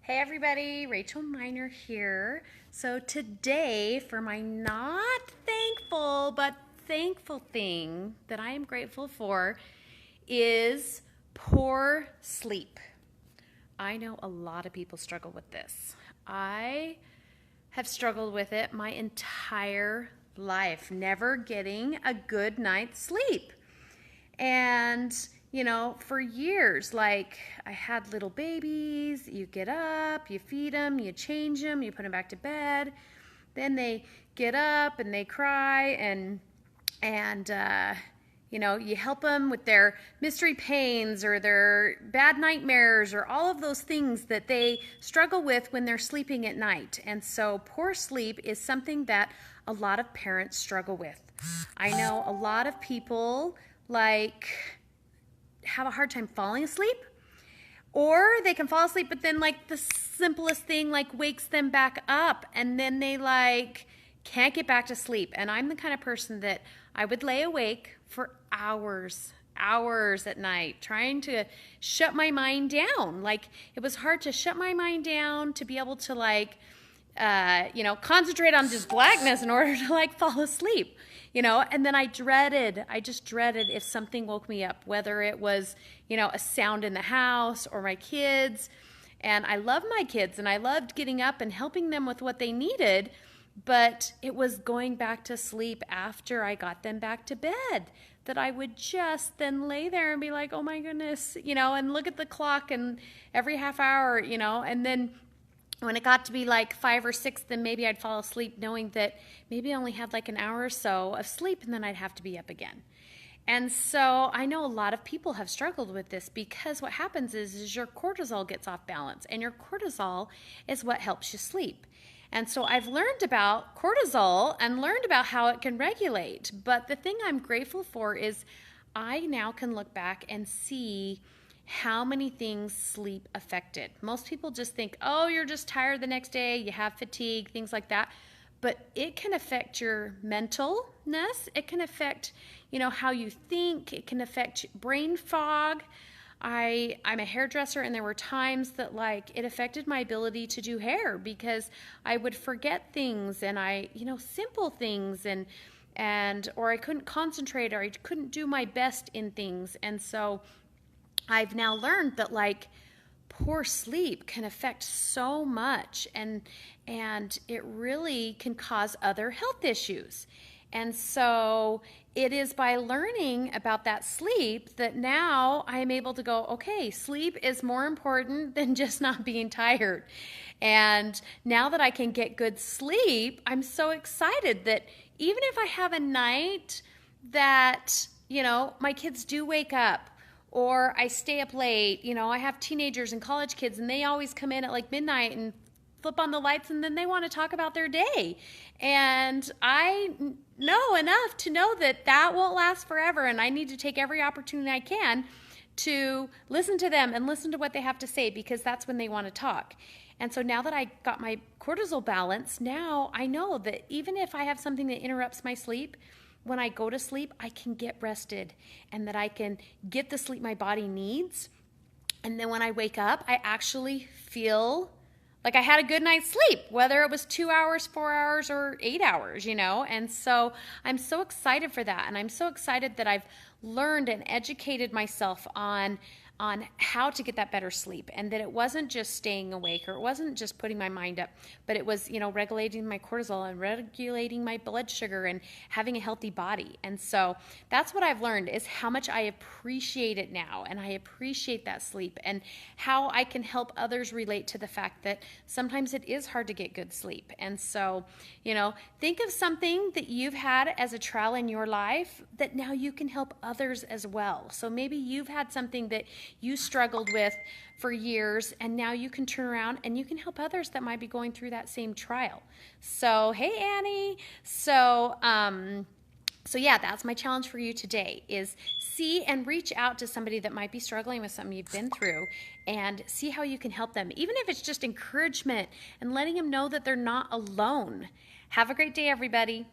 Hey everybody, Rachel Miner here. So today, for my not thankful but thankful thing that I am grateful for is poor sleep. I know a lot of people struggle with this. I have struggled with it my entire life, never getting a good night's sleep. And, for years, like I had little babies, you get up, you feed them, you change them, you put them back to bed. Then they get up and they cry and you help them with their mystery pains or their bad nightmares or all of those things that they struggle with when they're sleeping at night. And so poor sleep is something that a lot of parents struggle with. I know a lot of people have a hard time falling asleep, or they can fall asleep but then the simplest thing wakes them back up and then they can't get back to sleep. And I'm the kind of person that I would lay awake for hours at night trying to shut my mind down. It was hard to shut my mind down to be able to concentrate on just blackness in order to fall asleep, and then I just dreaded if something woke me up, whether it was, a sound in the house or my kids. And I love my kids and I loved getting up and helping them with what they needed, but it was going back to sleep after I got them back to bed that I would just then lay there and be like, oh my goodness, and look at the clock and every half hour, and then when it got to be 5 or 6, then maybe I'd fall asleep knowing that maybe I only had an hour or so of sleep and then I'd have to be up again. And so I know a lot of people have struggled with this because what happens is your cortisol gets off balance, and your cortisol is what helps you sleep. And so I've learned about cortisol and learned about how it can regulate. But the thing I'm grateful for is I now can look back and see how many things sleep affected. Most people just think, oh, you're just tired the next day, you have fatigue, things like that. But it can affect your mentalness. It can affect, how you think. It can affect brain fog. I'm a hairdresser, and there were times that it affected my ability to do hair because I would forget things and simple things or I couldn't concentrate or I couldn't do my best in things. And so I've now learned that poor sleep can affect so much and it really can cause other health issues. And so it is by learning about that sleep that now I'm able to go, okay, sleep is more important than just not being tired. And now that I can get good sleep, I'm so excited that even if I have a night that, my kids do wake up, or I stay up late, I have teenagers and college kids and they always come in at midnight and flip on the lights and then they want to talk about their day. And I know enough to know that that won't last forever, and I need to take every opportunity I can to listen to them and listen to what they have to say, because that's when they want to talk. And so now that I got my cortisol balance, now I know that even if I have something that interrupts my sleep, when I go to sleep, I can get rested and that I can get the sleep my body needs. And then when I wake up, I actually feel like I had a good night's sleep, whether it was 2 hours, 4 hours, or 8 hours, And so I'm so excited for that. And I'm so excited that I've learned and educated myself on how to get that better sleep, and that it wasn't just staying awake, or it wasn't just putting my mind up, but it was, regulating my cortisol and regulating my blood sugar and having a healthy body. And so that's what I've learned, is how much I appreciate it now, and I appreciate that sleep, and how I can help others relate to the fact that sometimes it is hard to get good sleep. And so, think of something that you've had as a trial in your life that now you can help others as well. So maybe you've had something that you struggled with for years, and now you can turn around and you can help others that might be going through that same trial. So, hey Annie. So yeah, that's my challenge for you today, is see and reach out to somebody that might be struggling with something you've been through and see how you can help them, even if it's just encouragement and letting them know that they're not alone. Have a great day, everybody.